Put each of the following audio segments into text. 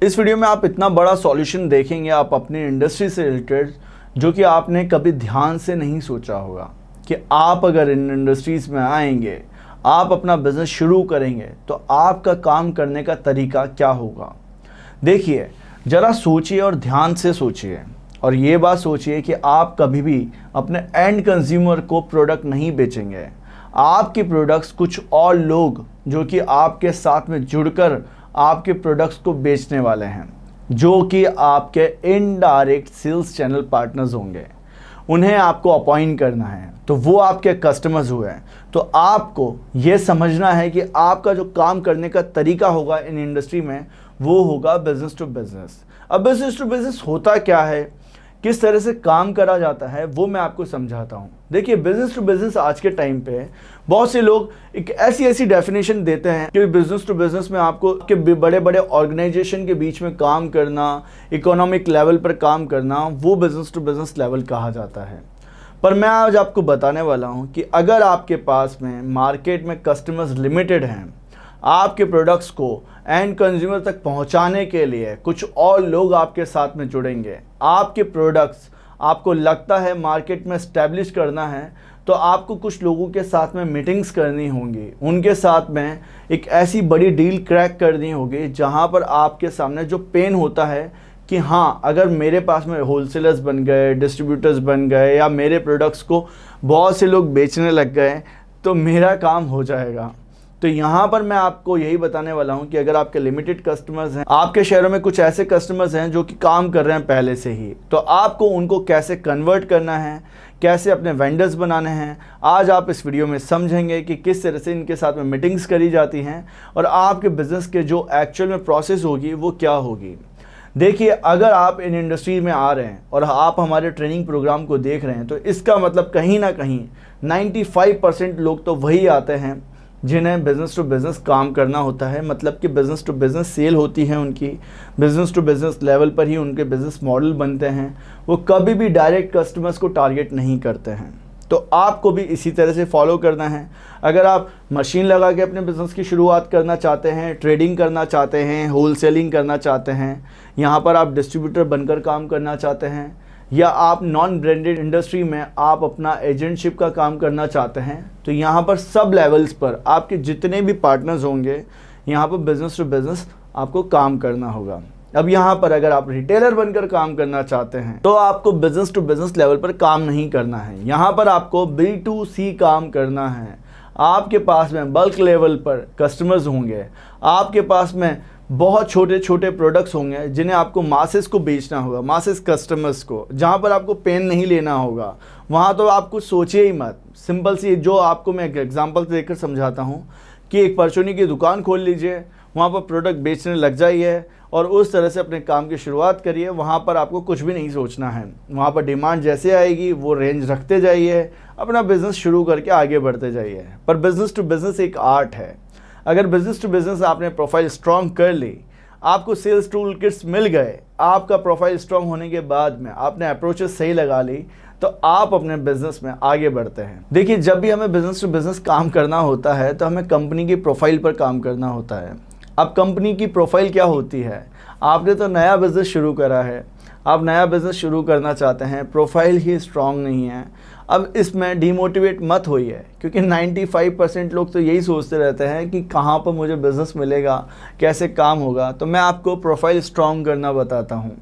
इस वीडियो में आप इतना बड़ा सॉल्यूशन देखेंगे आप अपनी इंडस्ट्री से रिलेटेड, जो कि आपने कभी ध्यान से नहीं सोचा होगा कि आप अगर इन इंडस्ट्रीज़ में आएंगे, आप अपना बिज़नेस शुरू करेंगे तो आपका काम करने का तरीका क्या होगा। देखिए, ज़रा सोचिए और ध्यान से सोचिए और ये बात सोचिए कि आप कभी भी अपने एंड कंज्यूमर को प्रोडक्ट नहीं बेचेंगे। आपके प्रोडक्ट्स कुछ और लोग जो कि आपके साथ में जुड़कर आपके प्रोडक्ट्स को बेचने वाले हैं, जो कि आपके इनडायरेक्ट सेल्स चैनल पार्टनर्स होंगे। उन्हें आपको अपॉइंट करना है तो वो आपके कस्टमर्स हुए हैं। तो आपको ये समझना है कि आपका जो काम करने का तरीका होगा इन इंडस्ट्री में, वो होगा बिजनेस टू बिजनेस। अब बिजनेस टू बिजनेस होता क्या है, किस तरह से काम करा जाता है, वो मैं आपको समझाता हूँ। देखिए, बिजनेस टू बिजनेस आज के टाइम पे बहुत से लोग एक ऐसी डेफिनेशन देते हैं कि बिजनेस टू बिजनेस में आपको के बड़े बड़े ऑर्गेनाइजेशन के बीच में काम करना, इकोनॉमिक लेवल पर काम करना, वो बिजनेस टू बिजनेस लेवल कहा जाता है। पर मैं आज आपको बताने वाला हूँ कि अगर आपके पास में मार्केट में कस्टमर्स लिमिटेड हैं, आपके प्रोडक्ट्स को एंड कंज्यूमर तक पहुंचाने के लिए कुछ और लोग आपके साथ में जुड़ेंगे, आपके प्रोडक्ट्स आपको लगता है मार्केट में एस्टेब्लिश करना है, तो आपको कुछ लोगों के साथ में मीटिंग्स करनी होंगी, उनके साथ में एक ऐसी बड़ी डील क्रैक करनी होगी जहां पर आपके सामने जो पेन होता है कि हाँ, अगर मेरे पास में होलसेलर्स बन गए, डिस्ट्रीब्यूटर्स बन गए या मेरे प्रोडक्ट्स को बहुत से लोग बेचने लग गए तो मेरा काम हो जाएगा। तो यहाँ पर मैं आपको यही बताने वाला हूँ कि अगर आपके लिमिटेड कस्टमर्स हैं, आपके शहरों में कुछ ऐसे कस्टमर्स हैं जो कि काम कर रहे हैं पहले से ही, तो आपको उनको कैसे कन्वर्ट करना है, कैसे अपने वेंडर्स बनाने हैं, आज आप इस वीडियो में समझेंगे कि किस तरह से इनके साथ में मीटिंग्स करी जाती हैं और आपके बिज़नेस के जो एक्चुअल में प्रोसेस होगी वो क्या होगी। देखिए, अगर आप इन इंडस्ट्री में आ रहे हैं और आप हमारे ट्रेनिंग प्रोग्राम को देख रहे हैं, तो इसका मतलब कहीं ना कहीं 95% लोग तो वही आते हैं जिन्हें बिज़नेस टू बिज़नेस काम करना होता है। मतलब कि बिज़नेस टू बिज़नेस सेल होती है उनकी, बिज़नेस टू बिज़नेस लेवल पर ही उनके बिज़नेस मॉडल बनते हैं। वो कभी भी डायरेक्ट कस्टमर्स को टारगेट नहीं करते हैं। तो आपको भी इसी तरह से फॉलो करना है। अगर आप मशीन लगा के अपने बिज़नेस की शुरुआत करना चाहते हैं, ट्रेडिंग करना चाहते हैं, होल सेलिंग करना चाहते हैं, यहाँ पर आप डिस्ट्रीब्यूटर बनकर काम करना चाहते हैं, या आप नॉन ब्रांडेड इंडस्ट्री में आप अपना एजेंटशिप का काम करना चाहते हैं, तो यहाँ पर सब लेवल्स पर आपके जितने भी पार्टनर्स होंगे, यहाँ पर बिज़नेस टू बिज़नेस आपको काम करना होगा। अब यहाँ पर अगर आप रिटेलर बनकर काम करना चाहते हैं तो आपको बिज़नेस टू बिज़नेस लेवल पर काम नहीं करना है, यहाँ पर आपको B2C काम करना है। आपके पास में बल्क लेवल पर कस्टमर्स होंगे, आपके पास में बहुत छोटे छोटे प्रोडक्ट्स होंगे जिन्हें आपको मासेस को बेचना होगा, मासेस कस्टमर्स को, जहां पर आपको पेन नहीं लेना होगा। वहां तो आप कुछ सोचिए ही मत। सिंपल सी जो आपको मैं एक एग्जांपल देकर समझाता हूं कि एक परचूनी की दुकान खोल लीजिए, वहां पर प्रोडक्ट बेचने लग जाइए और उस तरह से अपने काम की शुरुआत करिए। वहाँ पर आपको कुछ भी नहीं सोचना है, वहाँ पर डिमांड जैसे आएगी वो रेंज रखते जाइए, अपना बिज़नेस शुरू करके आगे बढ़ते जाइए। पर बिज़नेस टू बिज़नेस एक आर्ट है। अगर बिज़नेस टू बिज़नेस आपने प्रोफाइल स्ट्रॉन्ग कर ली, आपको सेल्स टूल किट्स मिल गए, आपका प्रोफाइल स्ट्रॉन्ग होने के बाद में आपने अप्रोचेस सही लगा ली, तो आप अपने बिज़नेस में आगे बढ़ते हैं। देखिए, जब भी हमें बिज़नेस टू बिज़नेस काम करना होता है तो हमें कंपनी की प्रोफाइल पर काम करना होता है। अब कंपनी की प्रोफाइल क्या होती है, आपने तो नया बिज़नेस शुरू करा है, आप नया बिज़नेस शुरू करना चाहते हैं, प्रोफाइल ही स्ट्रॉन्ग नहीं है। अब इसमें डीमोटिवेट मत होइए, क्योंकि 95% लोग तो यही सोचते रहते हैं कि कहाँ पर मुझे बिज़नेस मिलेगा, कैसे काम होगा। तो मैं आपको प्रोफाइल स्ट्रॉन्ग करना बताता हूँ।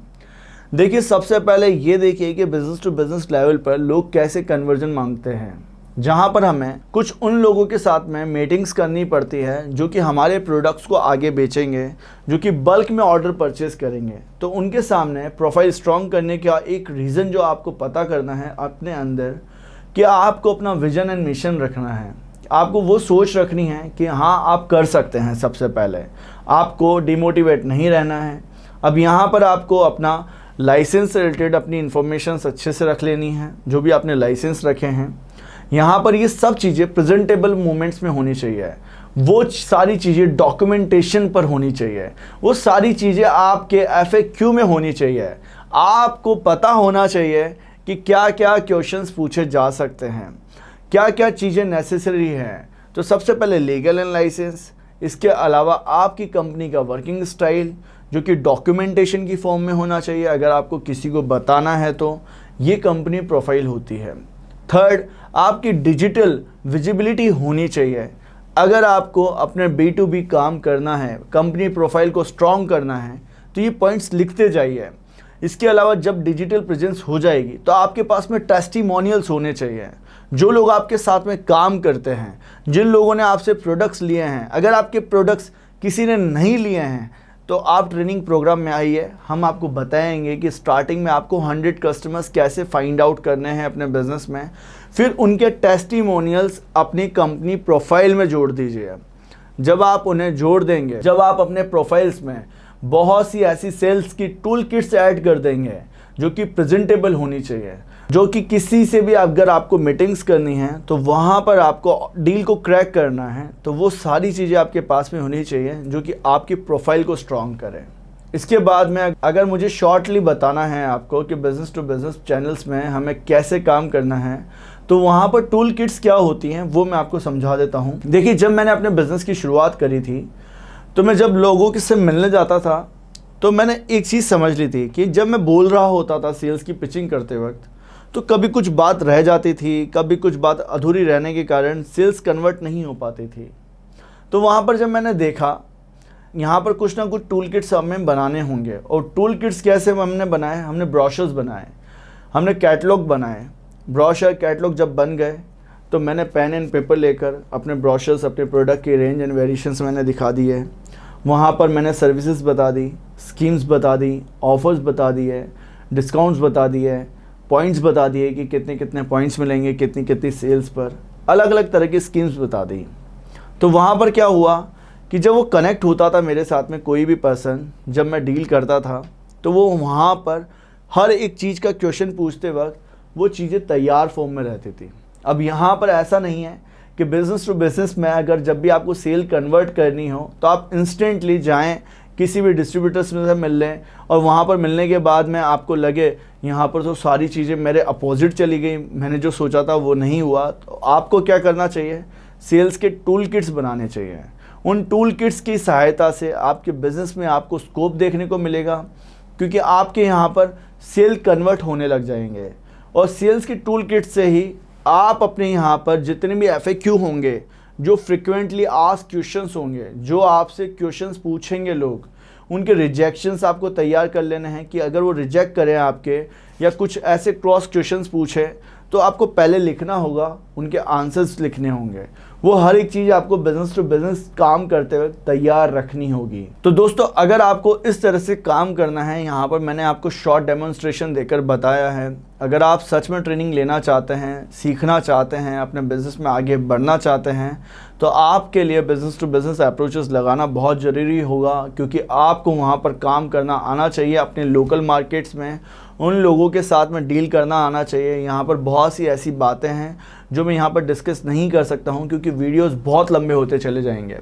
देखिए, सबसे पहले ये देखिए कि बिज़नेस टू बिज़नेस लेवल पर लोग कैसे कन्वर्जन मांगते हैं, जहाँ पर हमें कुछ उन लोगों के साथ में मीटिंग्स करनी पड़ती है जो कि हमारे प्रोडक्ट्स को आगे बेचेंगे, जो कि बल्क में ऑर्डर परचेस करेंगे। तो उनके सामने प्रोफाइल स्ट्रॉन्ग करने का एक रीज़न जो आपको पता करना है अपने अंदर, कि आपको अपना विजन एंड मिशन रखना है। आपको वो सोच रखनी है कि हाँ, आप कर सकते हैं। सबसे पहले आपको डिमोटिवेट नहीं रहना है। अब यहाँ पर आपको अपना लाइसेंस से रिलेटेड अपनी इंफॉर्मेशन अच्छे से रख लेनी है, जो भी आपने लाइसेंस रखे हैं। यहाँ पर ये सब चीज़ें प्रेजेंटेबल मोमेंट्स में होनी चाहिए, वो सारी चीज़ें डॉक्यूमेंटेशन पर होनी चाहिए, वो सारी चीज़ें आपके FAQ में होनी चाहिए। आपको पता होना चाहिए कि क्या क्या क्वेश्चंस पूछे जा सकते हैं, क्या क्या चीज़ें नेसेसरी हैं। तो सबसे पहले लीगल एंड लाइसेंस, इसके अलावा आपकी कंपनी का वर्किंग स्टाइल, जो कि डॉक्यूमेंटेशन की फॉर्म में होना चाहिए अगर आपको किसी को बताना है तो ये कंपनी प्रोफाइल होती है। थर्ड, आपकी डिजिटल विजिबिलिटी होनी चाहिए। अगर आपको अपने B2B काम करना है, कंपनी प्रोफाइल को स्ट्रॉन्ग करना है, तो ये पॉइंट्स लिखते जाइए। इसके अलावा जब डिजिटल प्रेजेंस हो जाएगी तो आपके पास में टेस्टिमोनियल्स होने चाहिए। जो लोग आपके साथ में काम करते हैं, जिन लोगों ने आपसे प्रोडक्ट्स लिए हैं, अगर आपके प्रोडक्ट्स किसी ने नहीं लिए हैं तो आप ट्रेनिंग प्रोग्राम में आइए। हम आपको बताएंगे कि स्टार्टिंग में आपको 100 कस्टमर्स कैसे फाइंड आउट करने हैं अपने बिजनेस में, फिर उनके टेस्टिमोनियल्स अपनी कंपनी प्रोफाइल में जोड़ दीजिए। जब आप उन्हें जोड़ देंगे, जब आप अपने प्रोफाइल्स में बहुत सी ऐसी सेल्स की टूल किट्स ऐड कर देंगे जो कि प्रेजेंटेबल होनी चाहिए, जो कि किसी से भी अगर आपको मीटिंग्स करनी है तो वहाँ पर आपको डील को क्रैक करना है, तो वो सारी चीज़ें आपके पास में होनी चाहिए जो कि आपकी प्रोफाइल को स्ट्रॉन्ग करें। इसके बाद में अगर मुझे शॉर्टली बताना है आपको कि बिज़नेस टू बिज़नेस चैनल्स में हमें कैसे काम करना है, तो वहाँ पर टूल किट्स क्या होती हैं वो मैं आपको समझा देता हूँ। देखिए, जब मैंने अपने बिज़नेस की शुरुआत करी थी तो मैं जब लोगों से मिलने जाता था तो मैंने एक चीज़ समझ ली थी कि जब मैं बोल रहा होता था सेल्स की पिचिंग करते वक्त, तो कभी कुछ बात रह जाती थी, कभी कुछ बात अधूरी रहने के कारण सेल्स कन्वर्ट नहीं हो पाती थी। तो वहाँ पर जब मैंने देखा यहाँ पर कुछ ना कुछ टूल किट्स हमें बनाने होंगे। और टूल किट्स कैसे हमने बनाए? हमने ब्रोशर्स बनाए, हमने कैटलॉग बनाए। ब्रोशर कैटलॉग जब बन गए तो मैंने पेन एंड पेपर लेकर अपने ब्रोशर्स, अपने प्रोडक्ट की रेंज एंड वेरिएशंस मैंने दिखा दिए। वहाँ पर मैंने सर्विसेज बता दी, स्कीम्स बता दी, ऑफर्स बता दिए, डिस्काउंट्स बता दिए, पॉइंट्स बता दिए कि कितने कितने पॉइंट्स मिलेंगे कितनी कितनी सेल्स पर, अलग अलग तरह की स्कीम्स बता दी। तो वहाँ पर क्या हुआ कि जब वो कनेक्ट होता था मेरे साथ में कोई भी पर्सन, जब मैं डील करता था, तो वो वहाँ पर हर एक चीज़ का क्वेश्चन पूछते वक्त वो चीज़ें तैयार फॉर्म में रहती थी। अब यहाँ पर ऐसा नहीं है कि बिज़नेस टू बिज़नेस में अगर जब भी आपको सेल कन्वर्ट करनी हो तो आप इंस्टेंटली जाएं किसी भी डिस्ट्रीब्यूटर्स में से मिल लें, और वहाँ पर मिलने के बाद में आपको लगे यहाँ पर तो सारी चीज़ें मेरे अपोजिट चली गई, मैंने जो सोचा था वो नहीं हुआ। तो आपको क्या करना चाहिए? सेल्स के टूल किट्स बनाने चाहिए। उन टूल किट्स की सहायता से आपके बिज़नेस में आपको स्कोप देखने को मिलेगा, क्योंकि आपके यहाँ पर सेल कन्वर्ट होने लग जाएंगे। और सेल्स के टूल किट से ही आप अपने यहाँ पर जितने भी FAQ होंगे, जो फ्रिक्वेंटली आस्क्ड क्वेश्चंस होंगे, जो आपसे क्वेश्चंस पूछेंगे लोग, उनके रिजेक्शंस आपको तैयार कर लेने हैं कि अगर वो रिजेक्ट करें आपके या कुछ ऐसे क्रॉस क्वेश्चंस पूछे तो आपको पहले लिखना होगा, उनके आंसर्स लिखने होंगे। वो हर एक चीज़ आपको बिज़नेस टू बिज़नेस काम करते हुए तैयार रखनी होगी। तो दोस्तों, अगर आपको इस तरह से काम करना है, यहाँ पर मैंने आपको शॉर्ट डेमोन्स्ट्रेशन देकर बताया है। अगर आप सच में ट्रेनिंग लेना चाहते हैं, सीखना चाहते हैं, अपने बिज़नेस में आगे बढ़ना चाहते हैं, तो आपके लिए बिज़नेस टू बिज़नेस अप्रोचेस लगाना बहुत ज़रूरी होगा, क्योंकि आपको वहाँ पर काम करना आना चाहिए। अपने लोकल मार्केट्स में उन लोगों के साथ में डील करना आना चाहिए। यहाँ पर बहुत सी ऐसी बातें हैं जो मैं यहाँ पर डिस्कस नहीं कर सकता हूँ, क्योंकि वीडियोस बहुत लंबे होते चले जाएंगे।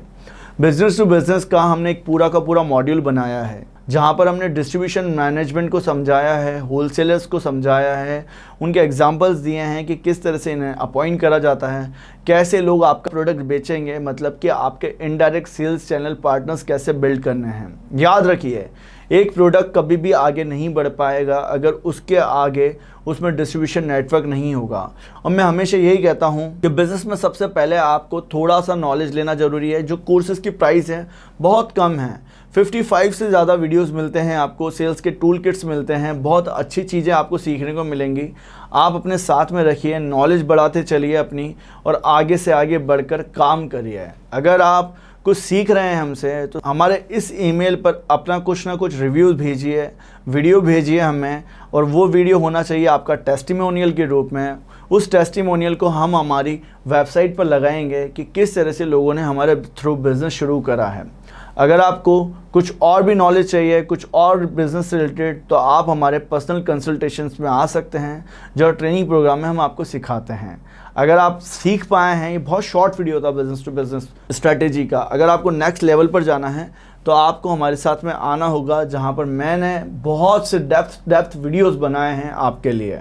बिज़नेस टू बिज़नेस का हमने एक पूरा का पूरा मॉड्यूल बनाया है, जहाँ पर हमने डिस्ट्रीब्यूशन मैनेजमेंट को समझाया है, होलसेलर्स को समझाया है, उनके एग्जांपल्स दिए हैं कि किस तरह से इन्हें अपॉइंट करा जाता है, कैसे लोग आपका प्रोडक्ट बेचेंगे, मतलब कि आपके इनडायरेक्ट सेल्स चैनल पार्टनर्स कैसे बिल्ड करने हैं। याद रखिए, एक प्रोडक्ट कभी भी आगे नहीं बढ़ पाएगा अगर उसके आगे उसमें डिस्ट्रीब्यूशन नेटवर्क नहीं होगा। और मैं हमेशा यही कहता हूँ कि बिज़नेस में सबसे पहले आपको थोड़ा सा नॉलेज लेना ज़रूरी है। जो कोर्सेज़ की प्राइस है बहुत कम है, 55 से ज़्यादा वीडियोस मिलते हैं आपको, सेल्स के टूल किट्स मिलते हैं, बहुत अच्छी चीज़ें आपको सीखने को मिलेंगी। आप अपने साथ में रखिए, नॉलेज बढ़ाते चलिए अपनी, और आगे से आगे बढ़कर काम करिए। अगर आप कुछ सीख रहे हैं हमसे तो हमारे इस ईमेल पर अपना कुछ ना कुछ रिव्यूज़ भेजिए, वीडियो भेजिए हमें, और वो वीडियो होना चाहिए आपका टेस्टिमोनियल के रूप में। उस टेस्टिमोनियल को हम हमारी वेबसाइट पर लगाएंगे कि किस तरह से लोगों ने हमारे थ्रू बिज़नेस शुरू करा है। अगर आपको कुछ और भी नॉलेज चाहिए, कुछ और बिज़नेस से रिलेटेड, तो आप हमारे पर्सनल कंसल्टेशंस में आ सकते हैं, जो ट्रेनिंग प्रोग्राम में हम आपको सिखाते हैं। अगर आप सीख पाए हैं, ये बहुत शॉर्ट वीडियो था बिज़नेस टू बिज़नेस स्ट्रैटेजी का, अगर आपको नेक्स्ट लेवल पर जाना है तो आपको हमारे साथ में आना होगा, जहां पर मैंने बहुत से डेप्थ वीडियोस बनाए हैं आपके लिए।